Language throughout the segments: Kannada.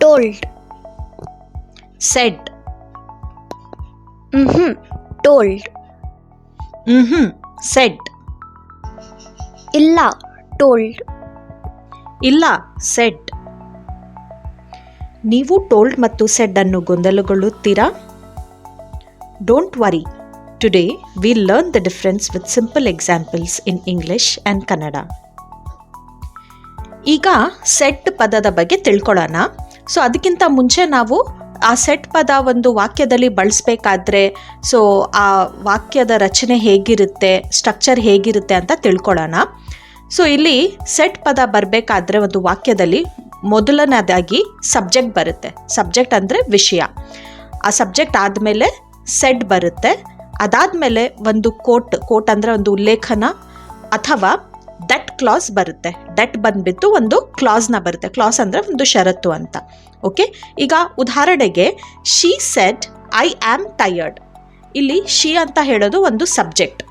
told, said, told, said, illa, told, ಇಲ್ಲ ಸೆಡ್. ನೀವು ಟೋಲ್ಡ್ ಮತ್ತು ಸೆಡ್ ಅನ್ನು ಗೊಂದಲಗೊಳ್ಳುತ್ತೀರಾ? Don't worry, today we learn the difference with simple examples in English and Kannada. ಈಗ ಸೆಟ್ ಪದದ ಬಗ್ಗೆ ತಿಳ್ಕೊಳ್ಳೋಣ. ಸೊ ಅದಕ್ಕಿಂತ ಮುಂಚೆ ನಾವು ಆ ಸೆಟ್ ಪದ ಒಂದು ವಾಕ್ಯದಲ್ಲಿ ಬಳಸಬೇಕಾದ್ರೆ ಸೊ ಆ ವಾಕ್ಯದ ರಚನೆ ಹೇಗಿರುತ್ತೆ, ಸ್ಟ್ರಕ್ಚರ್ ಹೇಗಿರುತ್ತೆ ಅಂತ ತಿಳ್ಕೊಳ್ಳೋಣ. ಸೊ ಇಲ್ಲಿ ಸೆಟ್ ಪದ ಬರಬೇಕಾದ್ರೆ ಒಂದು ವಾಕ್ಯದಲ್ಲಿ ಮೊದಲನೇದಾಗಿ ಸಬ್ಜೆಕ್ಟ್ ಬರುತ್ತೆ. ಸಬ್ಜೆಕ್ಟ್ ಅಂದರೆ ವಿಷಯ. ಆ ಸಬ್ಜೆಕ್ಟ್ ಆದಮೇಲೆ ಸೆಡ್ ಬರುತ್ತೆ. ಅದಾದಮೇಲೆ ಒಂದು ಕೋಟ್ ಅಂದರೆ ಒಂದು ಉಲ್ಲೇಖನ ಅಥವಾ ದಟ್ ಕ್ಲಾಸ್ ಬರುತ್ತೆ. ದಟ್ ಬಂದ್ಬಿಟ್ಟು ಒಂದು ಕ್ಲಾಸ್ನ ಬರುತ್ತೆ. ಕ್ಲಾಸ್ ಅಂದರೆ ಒಂದು ಷರತ್ತು ಅಂತ. ಓಕೆ, ಈಗ ಉದಾಹರಣೆಗೆ she said I am tired. ಇಲ್ಲಿ ಶಿ ಅಂತ ಹೇಳೋದು ಒಂದು ಸಬ್ಜೆಕ್ಟ್.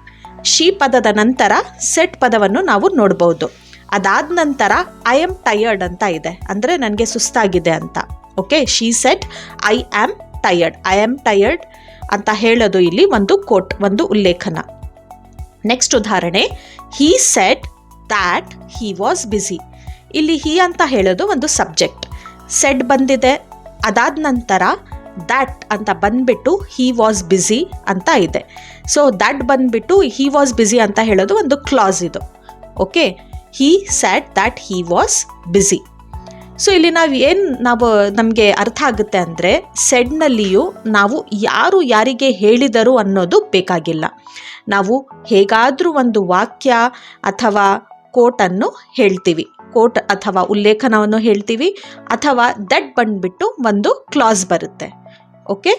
ಶಿ ಪದದ ನಂತರ ಸೆಟ್ ಪದವನ್ನು ನಾವು ನೋಡ್ಬೋದು. ಅದಾದ ನಂತರ ಐ ಆಮ್ ಟಯರ್ಡ್ ಅಂತ ಇದೆ, ಅಂದರೆ ನನಗೆ ಸುಸ್ತಾಗಿದೆ ಅಂತ. Okay, she said I am tired. I am tired ಅಂತ ಹೇಳೋದು ಇಲ್ಲಿ ಒಂದು ಕೋಟ್, ಒಂದು ಉಲ್ಲೇಖನ. ನೆಕ್ಸ್ಟ್ ಉದಾಹರಣೆ, he said that he was busy. ಇಲ್ಲಿ ಹಿ ಅಂತ ಹೇಳೋದು ಒಂದು ಸಬ್ಜೆಕ್ಟ್. ಸೆಡ್ ಬಂದಿದೆ, ಅದಾದ ನಂತರ ದ್ಯಾಟ್ ಅಂತ ಬಂದ್ಬಿಟ್ಟು ಹಿ ವಾಸ್ ಬ್ಯುಸಿ ಅಂತ ಇದೆ. ಸೊ ದ್ಯಾಟ್ ಬಂದ್ಬಿಟ್ಟು ಹಿ ವಾಸ್ ಬ್ಯುಸಿ ಅಂತ ಹೇಳೋದು ಒಂದು ಕ್ಲಾಸ್ ಇದು. Okay, he said that he was busy. So ಇಲ್ಲಿ ನಮಗೆ ಅರ್ಥ ಆಗುತ್ತೆ ಅಂದರೆ ಸೆಡ್ನಲ್ಲಿಯೂ ನಾವು ಯಾರಿಗೆ ಹೇಳಿದರು ಅನ್ನೋದು ಬೇಕಾಗಿಲ್ಲ. ನಾವು ಹೇಗಾದರೂ ಒಂದು ವಾಕ್ಯ ಅಥವಾ ಕೋಟನ್ನು ಹೇಳ್ತೀವಿ, ಕೋಟ್ ಅಥವಾ ಉಲ್ಲೇಖನವನ್ನು ಹೇಳ್ತೀವಿ, ಅಥವಾ ದಟ್ ಬಂದ್ಬಿಟ್ಟು ಒಂದು ಕ್ಲಾಸ್ ಬರುತ್ತೆ. ಓಕೆ,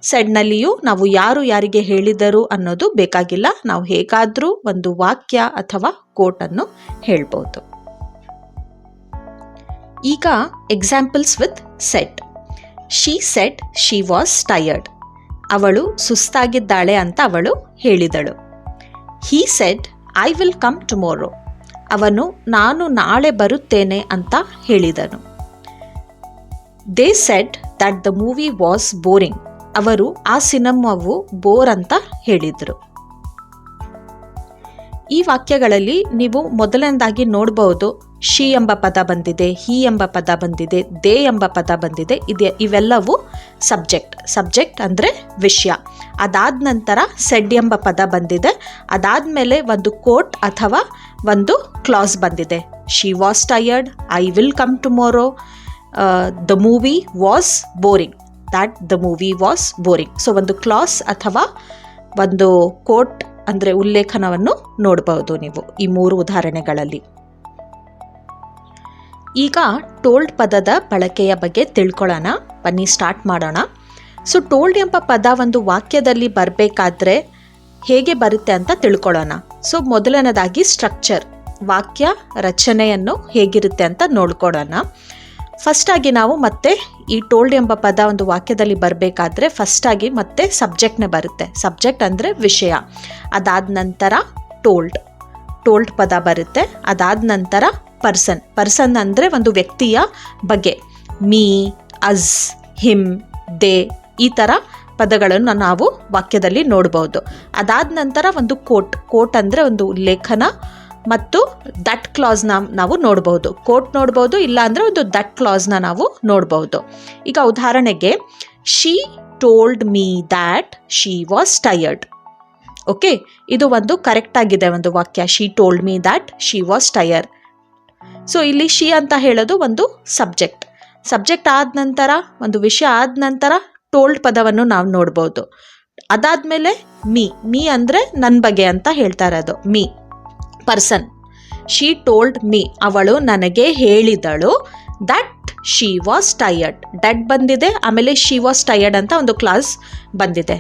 ಸೆಡ್ನಲ್ಲಿಯೂ ನಾವು ಯಾರಿಗೆ ಹೇಳಿದರು ಅನ್ನೋದು ಬೇಕಾಗಿಲ್ಲ. ನಾವು ಹೇಗಾದರೂ ಒಂದು ವಾಕ್ಯ ಅಥವಾ ಕೋಟನ್ನು ಹೇಳ್ಬೋದು. ಈಗ examples with shed. She said she was tired. ಅವಳು ಸುಸ್ತಾಗಿದ್ದಾಳೆ ಅಂತ ಅವಳು ಹೇಳಿದಳು. He said I will come tomorrow. ಅವನು ನಾನು ನಾಳೆ ಬರುತ್ತೇನೆ ಅಂತ ಹೇಳಿದನು. They said that the movie was boring. ಅವರು ಆ ಸಿನಿಮಾವು ಬೋರ್ ಅಂತ ಹೇಳಿದರು. ಈ ವಾಕ್ಯಗಳಲ್ಲಿ ನೀವು ಮೊದಲನೇದಾಗಿ ನೋಡಬಹುದು, ಶಿ ಎಂಬ ಪದ ಬಂದಿದೆ, ಹಿ ಎಂಬ ಪದ ಬಂದಿದೆ, ದೇ ಎಂಬ ಪದ ಬಂದಿದೆ. ಇವೆಲ್ಲವೂ ಸಬ್ಜೆಕ್ಟ್ ಅಂದರೆ ವಿಷಯ. ಅದಾದ ನಂತರ ಸೆಡ್ ಎಂಬ ಪದ ಬಂದಿದೆ. ಅದಾದಮೇಲೆ ಒಂದು ಕೋಟ್ ಅಥವಾ ಒಂದು ಕ್ಲಾಸ್ ಬಂದಿದೆ. She was tired, I will come tomorrow, the movie was boring, that the movie was boring. So ಒಂದು ಕ್ಲಾಸ್ ಅಥವಾ ಒಂದು ಕೋಟ್ ಅಂದರೆ ಉಲ್ಲೇಖನವನ್ನು ನೋಡಬಹುದು ನೀವು ಈ 3 ಉದಾಹರಣೆಗಳಲ್ಲಿ. ಈಗ ಟೋಲ್ಡ್ ಪದದ ಬಳಕೆಯ ಬಗ್ಗೆ ತಿಳ್ಕೊಳ್ಳೋಣ. ಬನ್ನಿ ಸ್ಟಾರ್ಟ್ ಮಾಡೋಣ. ಸೊ ಟೋಲ್ಡ್ ಎಂಬ ಪದ ಒಂದು ವಾಕ್ಯದಲ್ಲಿ ಬರಬೇಕಾದ್ರೆ ಹೇಗೆ ಬರುತ್ತೆ ಅಂತ ತಿಳ್ಕೊಳ್ಳೋಣ. ಸೊ ಮೊದಲನೇದಾಗಿ ಸ್ಟ್ರಕ್ಚರ್, ವಾಕ್ಯ ರಚನೆಯನ್ನು ಹೇಗಿರುತ್ತೆ ಅಂತ ನೋಡ್ಕೊಳ್ಳೋಣ. ಫಸ್ಟಾಗಿ ನಾವು ಮತ್ತೆ ಈ ಟೋಲ್ಡ್ ಎಂಬ ಪದ ಒಂದು ವಾಕ್ಯದಲ್ಲಿ ಬರಬೇಕಾದ್ರೆ ಫಸ್ಟಾಗಿ ಮತ್ತೆ ಸಬ್ಜೆಕ್ಟ್ನೇ ಬರುತ್ತೆ. ಸಬ್ಜೆಕ್ಟ್ ಅಂದರೆ ವಿಷಯ. ಅದಾದ ನಂತರ ಟೋಲ್ಡ್ ಪದ ಬರುತ್ತೆ. ಅದಾದ ನಂತರ ಪರ್ಸನ್ ಅಂದರೆ ಒಂದು ವ್ಯಕ್ತಿಯ ಬಗ್ಗೆ. ಮೀ, ಅಸ್, ಹಿಮ್, ದೇ ಈ ಥರ ಪದಗಳನ್ನು ನಾವು ವಾಕ್ಯದಲ್ಲಿ ನೋಡ್ಬೋದು. ಅದಾದ ನಂತರ ಒಂದು ಕೋಟ್ ಅಂದರೆ ಒಂದು ಉಲ್ಲೇಖನ ಮತ್ತು ದಟ್ ಕ್ಲಾಸ್ನ ನಾವು ನೋಡ್ಬೋದು. ಕೋಟ್ ನೋಡ್ಬೋದು, ಇಲ್ಲ ಅಂದರೆ ಒಂದು ದಟ್ ಕ್ಲಾಸ್ನ ನಾವು ನೋಡ್ಬೋದು. ಈಗ ಉದಾಹರಣೆಗೆ she told me that she was tired. Okay, ಇದು ಒಂದು ಕರೆಕ್ಟ್ ಆಗಿದೆ ಒಂದು ವಾಕ್ಯ. She told me that she was tired. So ಇಲ್ಲಿ ಶಿ ಅಂತ ಹೇಳೋದು ಒಂದು ಸಬ್ಜೆಕ್ಟ್ ಆದ ನಂತರ ಒಂದು ವಿಷಯ ಆದ ನಂತರ ಟೋಲ್ಡ್ ಪದವನ್ನು ನಾವು ನೋಡ್ಬೋದು. ಅದಾದಮೇಲೆ ಮೀ ಅಂದರೆ ನನ್ನ ಬಗ್ಗೆ ಅಂತ ಹೇಳ್ತಾ ಇರೋದು. Me person. She told me, ಅವಳು ನನಗೆ ಹೇಳಿದಳು. ದಟ್ ಶಿ ವಾಸ್ ಟಯರ್ಡ್, ಡಟ್ ಬಂದಿದೆ, ಆಮೇಲೆ ಶಿ ವಾಸ್ ಟಯರ್ಡ್ ಅಂತ ಒಂದು ಕ್ಲಾಸ್ ಬಂದಿದೆ.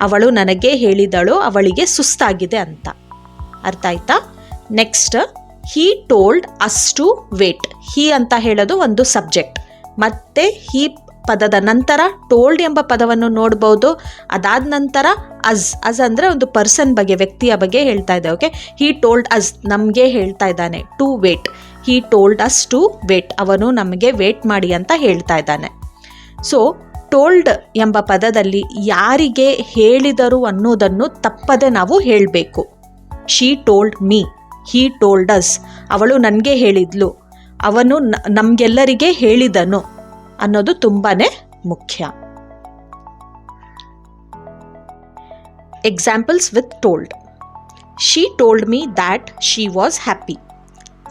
ಅವಳು ನನಗೆ ಹೇಳಿದಳು, ಅವಳಿಗೆ ಸುಸ್ತಾಗಿದೆ ಅಂತ. ಅರ್ಥ ಆಯ್ತಾ? Next, he told us to wait. He ಅಂತ ಹೇಳೋದು ಒಂದು ಸಬ್ಜೆಕ್ಟ್. ಮತ್ತೆ ಹಿ ಪದದ ನಂತರ ಟೋಲ್ಡ್ ಎಂಬ ಪದವನ್ನು ನೋಡ್ಬೋದು. ಅದಾದ ನಂತರ ಅಸ್ ಅಂದರೆ ಒಂದು ಪರ್ಸನ್ ಬಗ್ಗೆ, ವ್ಯಕ್ತಿಯ ಬಗ್ಗೆ ಹೇಳ್ತಾ ಇದೆ. ಓಕೆ, ಹಿ ಟೋಲ್ಡ್ ಅಸ್, ನಮಗೆ ಹೇಳ್ತಾ ಇದ್ದಾನೆ. To wait, he told us to wait, ಅವನು ನಮಗೆ ವೇಟ್ ಮಾಡಿ ಅಂತ ಹೇಳ್ತಾ ಇದ್ದಾನೆ. ಸೊ ಟೋಲ್ಡ್ ಎಂಬ ಪದದಲ್ಲಿ ಯಾರಿಗೆ ಹೇಳಿದರು ಅನ್ನೋದನ್ನು ತಪ್ಪದೆ ನಾವು ಹೇಳಬೇಕು. She told me, he told us, ಅವಳು ನನಗೆ ಹೇಳಿದ್ಲು, ಅವನು ನಮಗೆಲ್ಲರಿಗೆ ಹೇಳಿದನು ಅನ್ನೋದು ತುಂಬಾ ಮುಖ್ಯ. Examples with told. She told me that she was happy,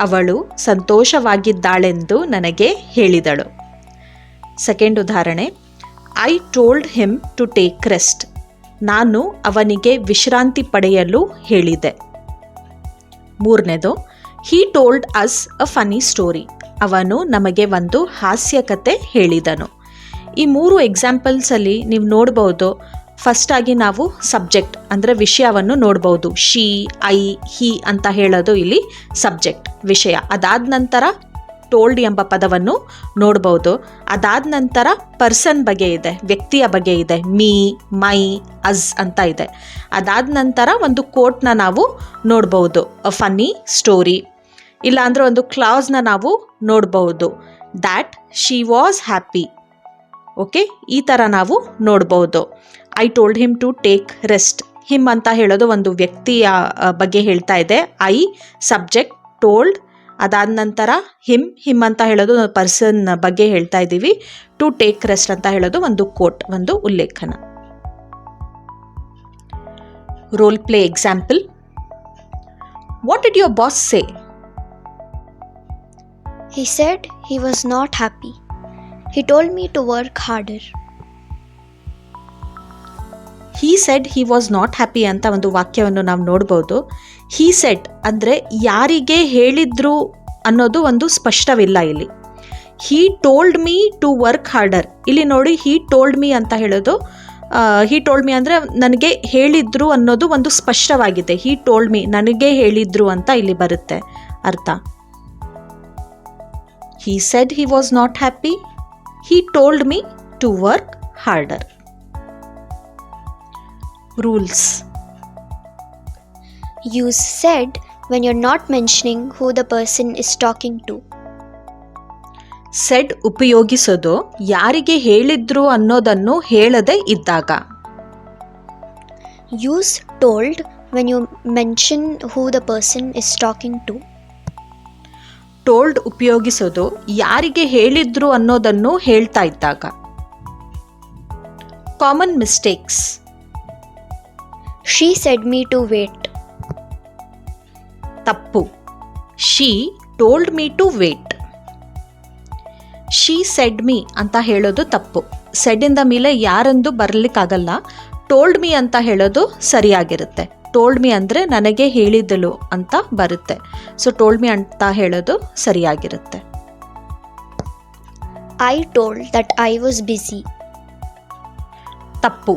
ಅವಳು ಸಂತೋಷವಾಗಿದ್ದಾಳೆಂದು ನನಗೆ ಹೇಳಿದಳು. ಸೆಕೆಂಡ್ ಉದಾಹರಣೆ, I told him to take rest, ನಾನು ಅವನಿಗೆ ವಿಶ್ರಾಂತಿ ಪಡೆಯಲು ಹೇಳಿದೆ. ಮೂರನೇದು, he told us a funny story, ಅವನು ನಮಗೆ ಒಂದು ಹಾಸ್ಯಕತೆ ಹೇಳಿದನು. ಈ 3 ಎಕ್ಸಾಂಪಲ್ಸಲ್ಲಿ ನೀವು ನೋಡ್ಬೋದು, ಫಸ್ಟಾಗಿ ನಾವು ಸಬ್ಜೆಕ್ಟ್ ಅಂದರೆ ವಿಷಯವನ್ನು ನೋಡ್ಬೋದು. ಶಿ, ಐ, ಹಿ ಅಂತ ಹೇಳೋದು ಇಲ್ಲಿ ಸಬ್ಜೆಕ್ಟ್, ವಿಷಯ. ಅದಾದ ನಂತರ ಟೋಲ್ಡ್ ಎಂಬ ಪದವನ್ನು ನೋಡ್ಬೋದು. ಅದಾದ ನಂತರ ಪರ್ಸನ್ ಬಗ್ಗೆ ಇದೆ, ವ್ಯಕ್ತಿಯ ಬಗ್ಗೆ ಇದೆ, ಮೀ, ಮೈ, ಅಸ್ ಅಂತ ಇದೆ. ಅದಾದ ನಂತರ ಒಂದು ಕೋಟ್ನ ನಾವು ನೋಡ್ಬೋದು, ಅ ಫನ್ನಿ ಸ್ಟೋರಿ. ಇಲ್ಲಾಂದರೆ ಒಂದು ಕ್ಲಾಸ್ನ ನಾವು ನೋಡ್ಬೋದು, that she was happy. Okay, ಈ ಥರ ನಾವು ನೋಡ್ಬೋದು. I told him to take rest, him ಅಂತ ಹೇಳೋದು ಒಂದು ವ್ಯಕ್ತಿಯ ಬಗ್ಗೆ ಹೇಳ್ತಾ ಇದೆ. ಐ ಸಬ್ಜೆಕ್ಟ್, ಟೋಲ್ಡ್, ಅದಾದ ನಂತರ ಹಿಮ್ ಅಂತ ಹೇಳೋದು ಪರ್ಸನ್ ಬಗ್ಗೆ ಹೇಳ್ತಾ ಇದ್ದೀವಿ. ಟು ಟೇಕ್ ರೆಸ್ಟ್ ಅಂತ ಹೇಳೋದು ಒಂದು ಕೋಟ್, ಒಂದು ಉಲ್ಲೇಖನ. Role play example. What did your boss say? He said he was not happy. He told me to work harder. He said he was not happy ಅಂತ ಒಂದು ವಾಕ್ಯವನ್ನು ನಾವು ನೋಡ್ಬೋದು. ಹಿ ಸೆಡ್ ಅಂದರೆ ಯಾರಿಗೆ ಹೇಳಿದ್ರು ಅನ್ನೋದು ಒಂದು ಸ್ಪಷ್ಟವಿಲ್ಲ ಇಲ್ಲಿ. He told me to work harder, ಇಲ್ಲಿ ನೋಡಿ ಹಿ ಟೋಲ್ಡ್ ಮೀ ಅಂತ ಹೇಳೋದು, ಹಿ ಟೋಲ್ಡ್ ಮೀ ಅಂದರೆ ನನಗೆ ಹೇಳಿದ್ರು ಅನ್ನೋದು ಒಂದು ಸ್ಪಷ್ಟವಾಗಿದೆ. ಹಿ ಟೋಲ್ಡ್ ಮೀ, ನನಗೆ ಹೇಳಿದ್ರು ಅಂತ ಇಲ್ಲಿ ಬರುತ್ತೆ ಅರ್ಥ. He said he was not happy. He told me to work harder. Rules. Use said when you're not mentioning who the person is talking to. Said ಉಪಯೋಗಿಸೋದು ಯಾರಿಗೆ ಹೇಳಿದ್ರು ಅನ್ನೋದನ್ನು ಹೇಳದೆ ಇದ್ದಾಗ. Use told when you mention who the person is talking to. Told ಉಪಯೋಗಿಸೋದು ಯಾರಿಗೆ ಹೇಳಿದ್ರು ಅನ್ನೋದನ್ನು ಹೇಳ್ತಾ ಇದ್ದಾಗ. Common mistakes. She said me to wait. ತಪ್ಪು. She told me to wait. She said me ಅಂತ ಹೇಳೋದು ತಪ್ಪು. ಸೆಡ್ಡಿಂದ ಮೇಲೆ ಯಾರೆಂದು ಬರಲಿಕ್ಕಾಗಲ್ಲ. ಟೋಲ್ಡ್ ಮೀ ಅಂತ ಹೇಳೋದು ಸರಿಯಾಗಿರುತ್ತೆ. ಟೋಲ್ಡ್ ಮೀ ಅಂದರೆ ನನಗೆ ಹೇಳಿದಳು ಅಂತ ಬರುತ್ತೆ. ಸೊ ಟೋಲ್ಡ್ ಮೀ ಅಂತ ಹೇಳೋದು ಸರಿಯಾಗಿರುತ್ತೆ. I told that I was busy. ತಪ್ಪು.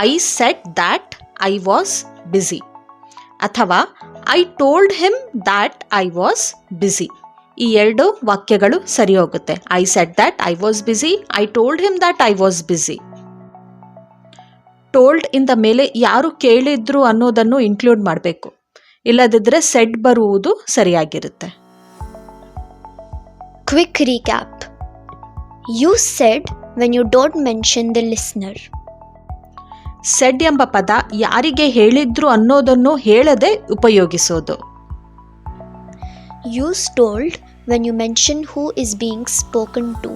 I said that I was busy ಅಥವಾ I told him that I was busy. ಈ 2 ವಾಕ್ಯಗಳು ಸರಿ ಹೋಗುತ್ತೆ. I said that I was busy, I told him that I was busy. Told ಇಂದ ಮೇಲೆ ಯಾರು ಕೇಳಿದ್ರು ಅನ್ನೋದನ್ನು ಇನ್ಕ್ಲೂಡ್ ಮಾಡಬೇಕು, ಇಲ್ಲದಿದ್ದರೆ ಸೆಡ್ ಬರುವುದು ಸರಿಯಾಗಿರುತ್ತೆ. Quick recap. Use said when you don't mention the listener. Shed ಎಂಬ ಪದ ಯಾರಿಗೆ ಹೇಳಿದ್ರು ಅನ್ನೋದನ್ನು ಹೇಳದೆ ಉಪಯೋಗಿಸೋದು. Use told when you mention who is being spoken to.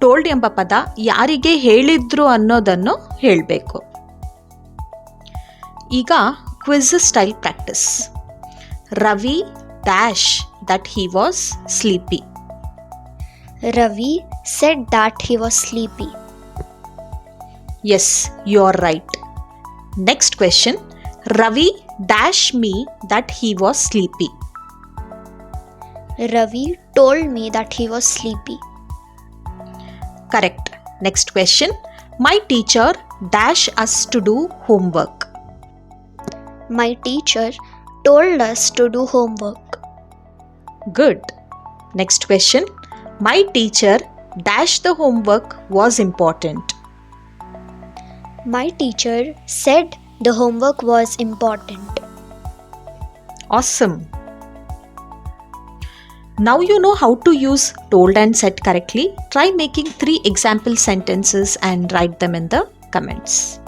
Told ಎಂಬ ಪದ ಯಾರಿಗೆ ಹೇಳಿದ್ರು ಅನ್ನೋದನ್ನು ಹೇಳಬೇಕು. ಈಗ quiz style practice. Ravi dash that he was sleepy. Ravi said that he was sleepy. Yes, you are right. Next question. Ravi dash me that he was sleepy. Ravi told me that he was sleepy. Correct. Next question. My teacher dash us to do homework. My teacher told us to do homework. Good. Next question. My teacher dash the homework was important. My teacher said the homework was important. Awesome. Now you know how to use told and said correctly. Try making 3 example sentences and write them in the comments.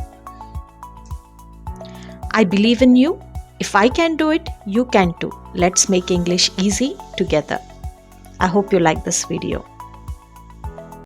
I believe in you. If I can do it, you can too. Let's make English easy together. I hope you like this video.